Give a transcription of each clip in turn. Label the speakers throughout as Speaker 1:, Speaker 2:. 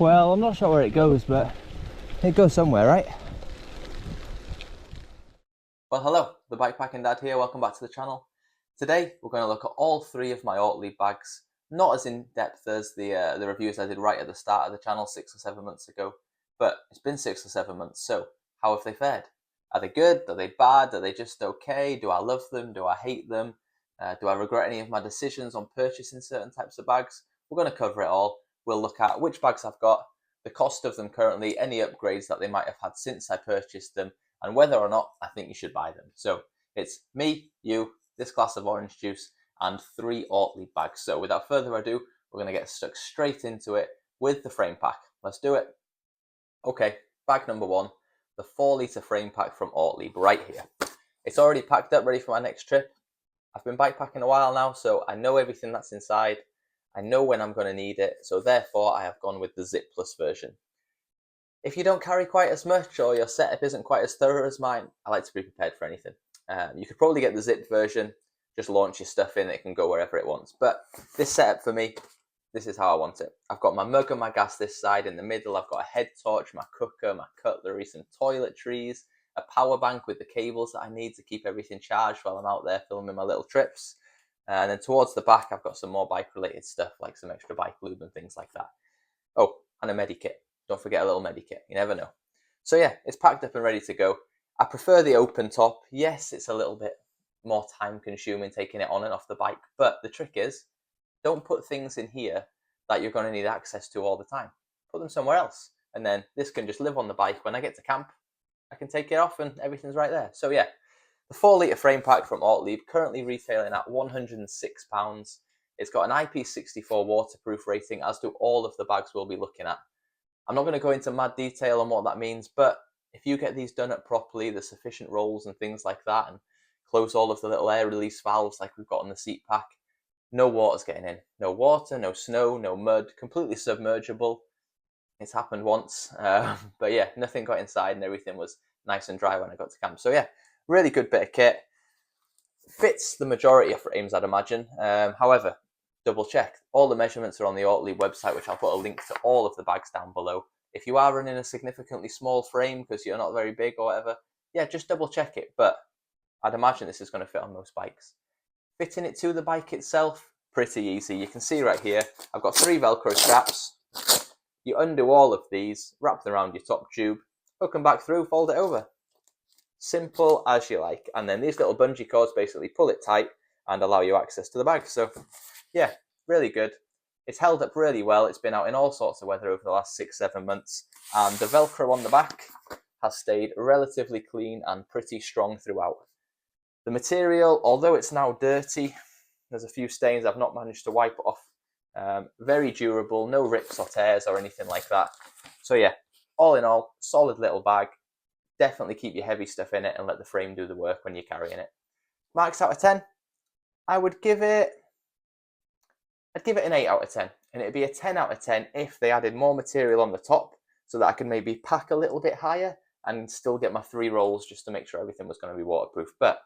Speaker 1: Well, I'm not sure where it goes, but it goes somewhere, right?
Speaker 2: Well, hello, the Bikepacking Dad here. Welcome back to the channel. Today, we're going to look at all three of my Ortlieb bags. Not as in-depth as the reviews I did right at the start of the channel 6 or 7 months ago, but it's been 6 or 7 months, so how have they fared? Are they good? Are they bad? Are they just okay? Do I love them? Do I hate them? Do I regret any of my decisions on purchasing certain types of bags? We're going to cover it all. We'll look at which bags I've got, the cost of them currently, any upgrades that they might have had since I purchased them, and whether or not I think you should buy them. So it's me, you, this glass of orange juice, and 3 Ortlieb bags. So without further ado, we're going to get stuck straight into it with the frame pack. Let's do it. Okay, bag number 1, the 4-litre frame pack from Ortlieb right here. It's already packed up, ready for my next trip. I've been bikepacking a while now, so I know everything that's inside. I know when I'm going to need it, so therefore I have gone with the Zip Plus version. If you don't carry quite as much or your setup isn't quite as thorough as mine, I like to be prepared for anything. You could probably get the zip version, just launch your stuff in, it can go wherever it wants. But this setup for me, this is how I want it. I've got my mug and my gas this side. In the middle, I've got a head torch, my cooker, my cutlery, some toiletries, a power bank with the cables that I need to keep everything charged while I'm out there filming my little trips. And then towards the back, I've got some more bike-related stuff, like some extra bike lube and things like that. Oh, and a medikit. Don't forget a little medikit, you never know. So yeah, it's packed up and ready to go. I prefer the open top. Yes, it's a little bit more time consuming taking it on and off the bike, but the trick is, don't put things in here that you're going to need access to all the time. Put them somewhere else, and then this can just live on the bike. When I get to camp, I can take it off and everything's right there. So yeah, the 4-litre frame pack from Ortlieb, currently retailing at £106. It's got an IP64 waterproof rating, as do all of the bags we'll be looking at. I'm not going to go into mad detail on what that means, but if you get these done up properly, the sufficient rolls and things like that, and close all of the little air release valves like we've got on the seat pack, no water's getting in. No water, no snow, no mud, completely submergible. It's happened once, but yeah, nothing got inside and everything was nice and dry when I got to camp. So yeah, really good bit of kit. Fits the majority of frames, I'd imagine. However, double check. All the measurements are on the Ortlieb website, which I'll put a link to all of the bags down below. If you are running a significantly small frame because you're not very big or whatever, yeah, just double check it. But I'd imagine this is going to fit on most bikes. Fitting it to the bike itself, pretty easy. You can see right here, I've got 3 Velcro straps. You undo all of these, wrap them around your top tube, hook them back through, fold it over. Simple as you like. And then these little bungee cords basically pull it tight and allow you access to the bag. So yeah, really good. It's held up really well. It's been out in all sorts of weather over the last 6-7 months. And the Velcro on the back has stayed relatively clean and pretty strong throughout. The material, although it's now dirty, there's a few stains I've not managed to wipe off. Very durable, no rips or tears or anything like that. So yeah, all in all, solid little bag. Definitely keep your heavy stuff in it and let the frame do the work when you're carrying it. Marks out of 10, I'd give it an 8 out of 10. And it'd be a 10 out of 10 if they added more material on the top so that I could maybe pack a little bit higher and still get my 3 rolls just to make sure everything was going to be waterproof. But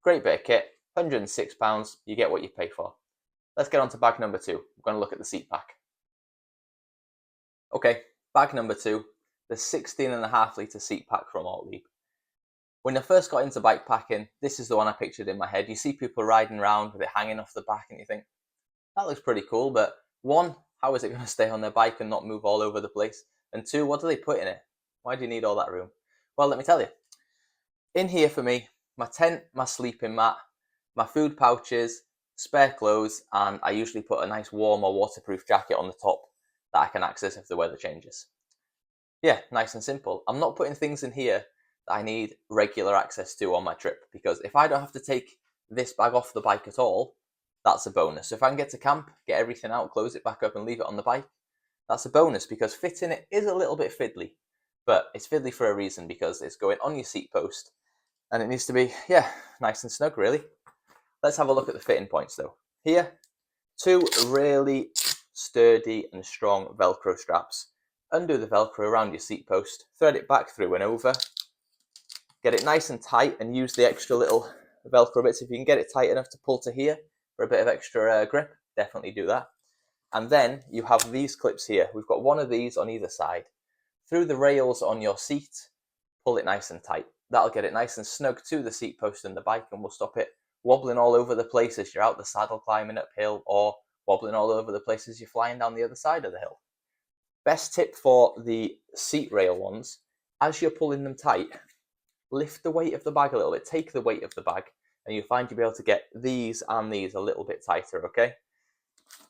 Speaker 2: great bit of kit, £106, you get what you pay for. Let's get on to bag number 2. We're going to look at the seat pack. Okay, bag number 2, the 16.5-litre seat pack from Ortlieb. When I first got into bikepacking, this is the one I pictured in my head. You see people riding around with it hanging off the back and you think, that looks pretty cool, but 1, how is it going to stay on their bike and not move all over the place? And 2, what do they put in it? Why do you need all that room? Well, let me tell you. In here for me, my tent, my sleeping mat, my food pouches, spare clothes, and I usually put a nice warm or waterproof jacket on the top that I can access if the weather changes. Yeah, nice and simple. I'm not putting things in here that I need regular access to on my trip, because if I don't have to take this bag off the bike at all, that's a bonus. So if I can get to camp, get everything out, close it back up and leave it on the bike, that's a bonus, because fitting it is a little bit fiddly. But it's fiddly for a reason, because it's going on your seat post and it needs to be, yeah, nice and snug really. Let's have a look at the fitting points though. Here, 2 really sturdy and strong Velcro straps. Undo the Velcro around your seat post, thread it back through and over, get it nice and tight and use the extra little Velcro bits. If you can get it tight enough to pull to here for a bit of extra grip, definitely do that. And then you have these clips here. We've got one of these on either side. Through the rails on your seat, pull it nice and tight. That'll get it nice and snug to the seat post in the bike and will stop it wobbling all over the place as you're out the saddle climbing uphill, or wobbling all over the place as you're flying down the other side of the hill. Best tip for the seat rail ones, as you're pulling them tight, lift the weight of the bag a little bit, take the weight of the bag, and you'll find you'll be able to get these and these a little bit tighter, okay?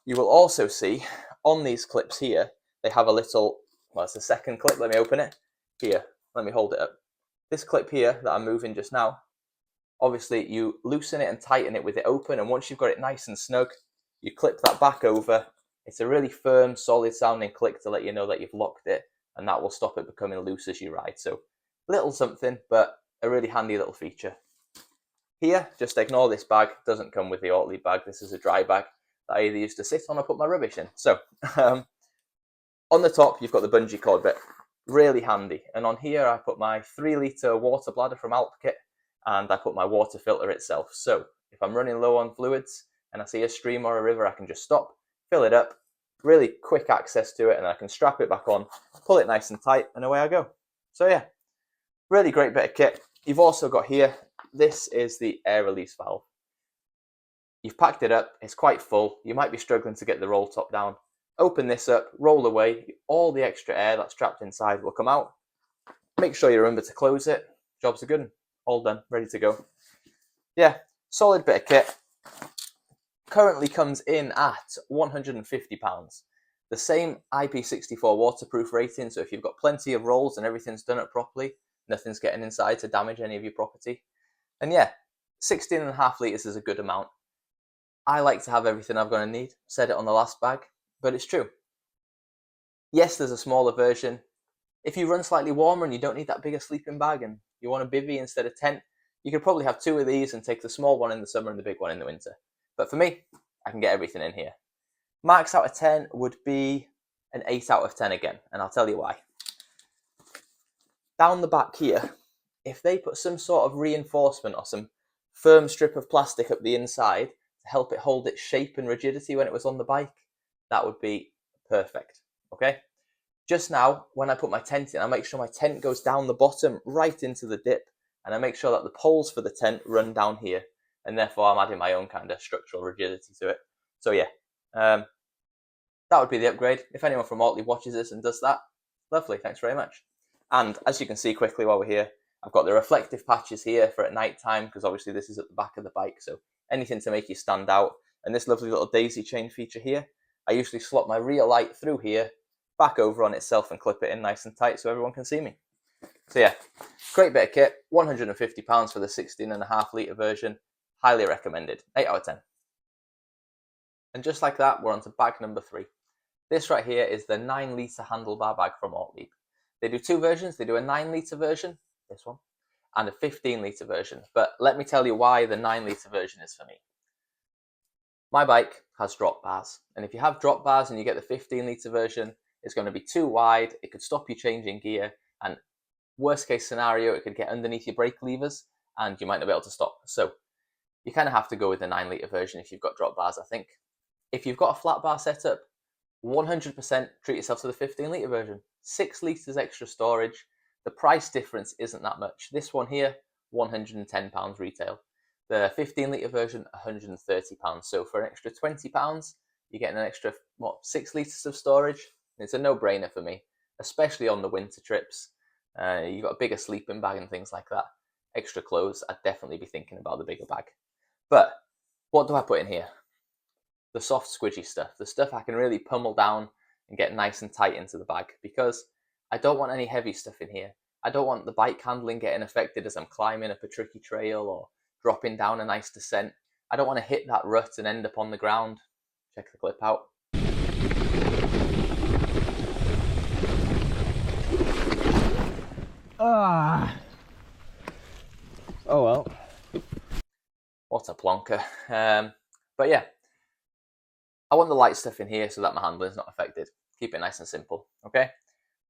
Speaker 2: You will also see on these clips here, they have a little, well, it's the second clip. Let me open it. Here, let me hold it up. This clip here that I'm moving just now, obviously you loosen it and tighten it with it open, and once you've got it nice and snug, you clip that back over. It's a really firm, solid sounding click to let you know that you've locked it, and that will stop it becoming loose as you ride. So, little something, but a really handy little feature. Here, just ignore this bag. It doesn't come with the Ortlieb bag. This is a dry bag that I either used to sit on or put my rubbish in. So, on the top, you've got the bungee cord bit. Really handy. And on here, I put my 3-litre water bladder from Alpkit, and I put my water filter itself. So, if I'm running low on fluids and I see a stream or a river, I can just stop, fill it up, really quick access to it, and I can strap it back on, pull it nice and tight, and away I go. So yeah, really great bit of kit. You've also got here, this is the air release valve. You've packed it up, it's quite full, you might be struggling to get the roll top down. Open this up, roll away, all the extra air that's trapped inside will come out. Make sure you remember to close it. Jobs are good, all done, ready to go. Yeah, solid bit of kit. Currently comes in at £150. The same IP64 waterproof rating, so if you've got plenty of rolls and everything's done up properly, nothing's getting inside to damage any of your property. And yeah, 16.5 litres is a good amount. I like to have everything I'm going to need. Said it on the last bag, but it's true. Yes, there's a smaller version. If you run slightly warmer and you don't need that bigger sleeping bag and you want a bivvy instead of tent, you could probably have 2 of these and take the small one in the summer and the big one in the winter. But for me, I can get everything in here. Marks out of 10 would be an 8 out of 10 again, and I'll tell you why. Down the back here, if they put some sort of reinforcement or some firm strip of plastic up the inside to help it hold its shape and rigidity when it was on the bike, that would be perfect, okay? Just now, when I put my tent in, I make sure my tent goes down the bottom right into the dip, and I make sure that the poles for the tent run down here, and therefore I'm adding my own kind of structural rigidity to it. So yeah, that would be the upgrade. If anyone from Ortlieb watches this and does that, lovely, thanks very much. And as you can see quickly while we're here, I've got the reflective patches here for at night time, because obviously this is at the back of the bike, so anything to make you stand out. And this lovely little daisy chain feature here, I usually slot my rear light through here, back over on itself and clip it in nice and tight so everyone can see me. So yeah, great bit of kit, £150 for the 16.5 litre version, highly recommended, 8 out of 10. And just like that, we're on to bag number 3. This right here is the 9-litre handlebar bag from Ortlieb. They do 2 versions, they do a 9-litre version, this one, and a 15-litre version. But let me tell you why the 9-litre version is for me. My bike has drop bars, and if you have drop bars and you get the 15-litre version, it's going to be too wide, it could stop you changing gear, and worst case scenario, it could get underneath your brake levers, and you might not be able to stop. So you kind of have to go with the 9-litre version if you've got drop bars, I think. If you've got a flat bar setup, 100% treat yourself to the 15-litre version. 6 litres extra storage. The price difference isn't that much. This one here, £110 retail. The 15-litre version, £130. So for an extra £20, you're getting an extra, 6 litres of storage? It's a no-brainer for me, especially on the winter trips. You've got a bigger sleeping bag and things like that. Extra clothes, I'd definitely be thinking about the bigger bag. But what do I put in here? The soft squidgy stuff, the stuff I can really pummel down and get nice and tight into the bag, because I don't want any heavy stuff in here. I don't want the bike handling getting affected as I'm climbing up a tricky trail or dropping down a nice descent. I don't want to hit that rut and end up on the ground. Check the clip out.
Speaker 1: Oh well.
Speaker 2: What a plonker. But yeah, I want the light stuff in here so that my handling's not affected. Keep it nice and simple, okay?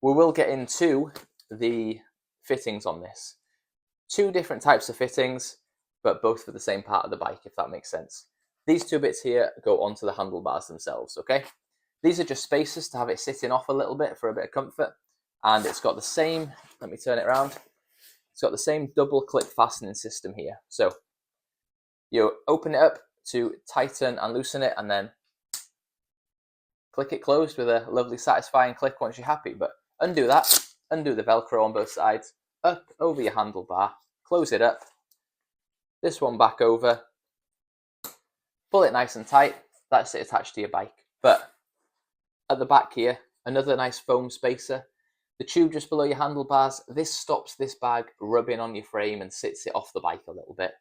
Speaker 2: We will get into the fittings on this. 2 different types of fittings, but both for the same part of the bike, if that makes sense. These 2 bits here go onto the handlebars themselves, okay? These are just spacers to have it sitting off a little bit for a bit of comfort. And it's got the same, let me turn it around. It's got the same double click fastening system here. So you open it up to tighten and loosen it, and then click it closed with a lovely satisfying click once you're happy. But undo that, undo the Velcro on both sides, up over your handlebar, close it up, this one back over, pull it nice and tight, that's it attached to your bike. But at the back here, another nice foam spacer. The tube just below your handlebars, this stops this bag rubbing on your frame and sits it off the bike a little bit.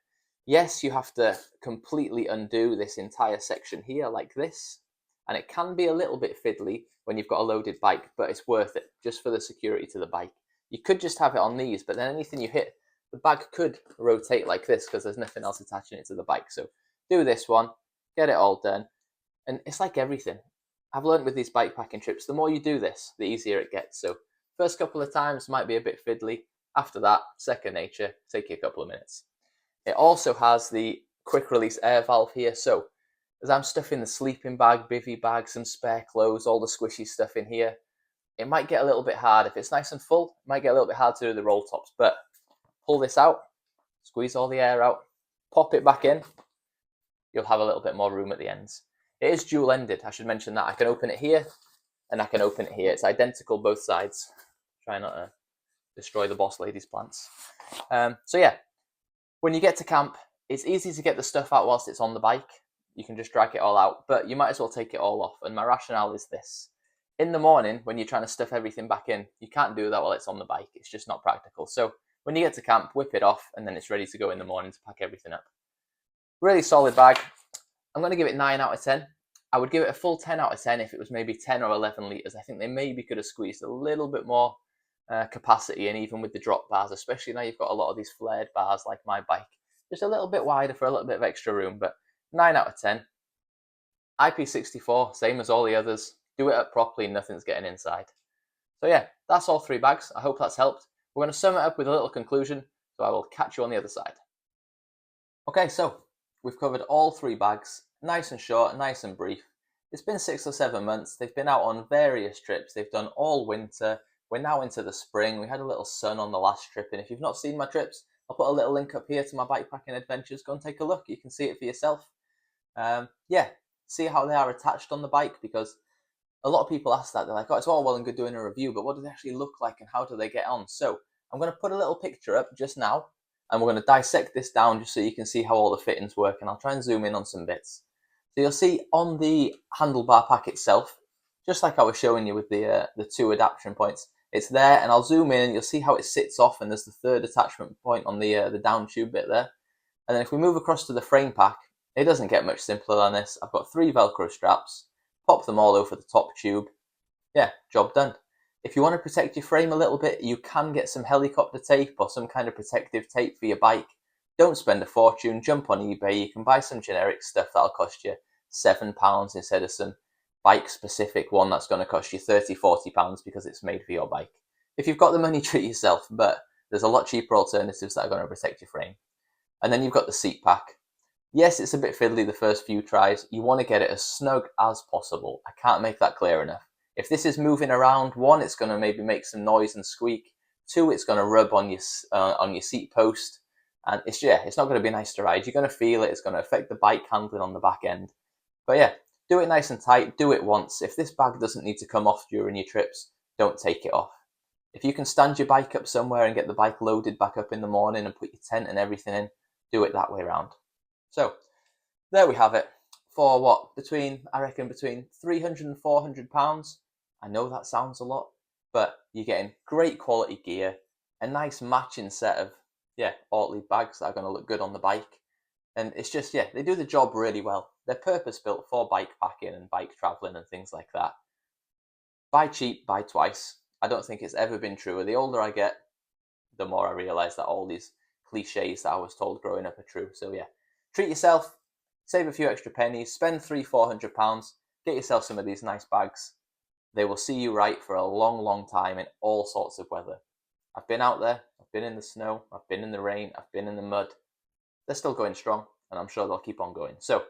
Speaker 2: Yes, you have to completely undo this entire section here like this, and it can be a little bit fiddly when you've got a loaded bike, but it's worth it just for the security to the bike. You could just have it on these, but then anything you hit, the bag could rotate like this because there's nothing else attaching it to the bike. So do this one, get it all done, and it's like everything. I've learned with these bike packing trips, the more you do this, the easier it gets. So first couple of times might be a bit fiddly. After that, second nature, take you a couple of minutes. It also has the quick release air valve here. So as I'm stuffing the sleeping bag, bivy bag, some spare clothes, all the squishy stuff in here, it might get a little bit hard. If it's nice and full, it might get a little bit hard to do the roll tops. But pull this out, squeeze all the air out, pop it back in, you'll have a little bit more room at the ends. It is dual-ended, I should mention that. I can open it here and I can open it here. It's identical both sides. Try not to destroy the boss lady's plants. So yeah, when you get to camp, it's easy to get the stuff out whilst it's on the bike. You can just drag it all out, but you might as well take it all off. And my rationale is this. In the morning, when you're trying to stuff everything back in, you can't do that while it's on the bike. It's just not practical. So when you get to camp, whip it off, and then it's ready to go in the morning to pack everything up. Really solid bag. I'm going to give it 9 out of 10. I would give it a full 10 out of 10 if it was maybe 10 or 11 litres. I think they maybe could have squeezed a little bit more capacity in, even with the drop bars, especially now you've got a lot of these flared bars like my bike. Just a little bit wider for a little bit of extra room, but 9 out of 10. IP64, same as all the others. Do it up properly, nothing's getting inside. So yeah, that's all 3 bags. I hope that's helped. We're going to sum it up with a little conclusion, so I will catch you on the other side. Okay, so we've covered all 3 bags, nice and short, nice and brief. It's been 6 or 7 months. They've been out on various trips. They've done all winter. We're now into the spring. We had a little sun on the last trip, and if you've not seen my trips, I'll put a little link up here to my bikepacking adventures. Go and take a look. You can see it for yourself. Yeah, see how they are attached on the bike, because a lot of people ask that. They're like, oh, it's all well and good doing a review, but what do they actually look like and how do they get on? So I'm going to put a little picture up just now, and we're going to dissect this down just so you can see how all the fittings work, and I'll try and zoom in on some bits. So you'll see on the handlebar pack itself, just like I was showing you with the 2 adaptation points, it's there, and I'll zoom in and you'll see how it sits off, and there's the 3rd attachment point on the down tube bit there. And then if we move across to the frame pack, it doesn't get much simpler than this. I've got 3 Velcro straps, pop them all over the top tube. Yeah, job done. If you want to protect your frame a little bit, you can get some helicopter tape or some kind of protective tape for your bike. Don't spend a fortune, jump on eBay. You can buy some generic stuff that'll cost you £7 instead of some bike-specific one that's going to cost you £30, £40 because it's made for your bike. If you've got the money, treat yourself, but there's a lot cheaper alternatives that are going to protect your frame. And then you've got the seat pack. Yes, it's a bit fiddly the first few tries. You want to get it as snug as possible. I can't make that clear enough. If this is moving around, 1, it's going to maybe make some noise and squeak. 2, it's going to rub on your seat post. And it's not going to be nice to ride. You're going to feel it. It's going to affect the bike handling on the back end. But yeah, do it nice and tight. Do it once. If this bag doesn't need to come off during your trips, don't take it off. If you can stand your bike up somewhere and get the bike loaded back up in the morning and put your tent and everything in, do it that way around. So there we have it. For what? I reckon between £300 and £400. I know that sounds a lot, but you're getting great quality gear, a nice matching set of Ortlieb bags that are going to look good on the bike. And it's just, they do the job really well. They're purpose built for bike packing and bike traveling and things like that. Buy cheap, buy twice. I don't think it's ever been truer. The older I get, the more I realise that all these cliches that I was told growing up are true. So yeah, treat yourself, save a few extra pennies, spend £300-400, get yourself some of these nice bags. They will see you right for a long, long time in all sorts of weather. I've been out there, I've been in the snow, I've been in the rain, I've been in the mud. They're still going strong, and I'm sure they'll keep on going. So,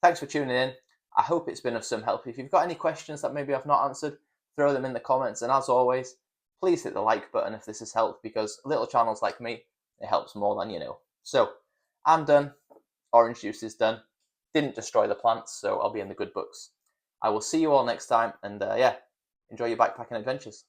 Speaker 2: thanks for tuning in. I hope it's been of some help. If you've got any questions that maybe I've not answered, throw them in the comments. And as always, please hit the like button if this has helped, because little channels like me, it helps more than you know. So I'm done. Orange juice is done. Didn't destroy the plants, so I'll be in the good books. I will see you all next time, and yeah, enjoy your bikepacking adventures.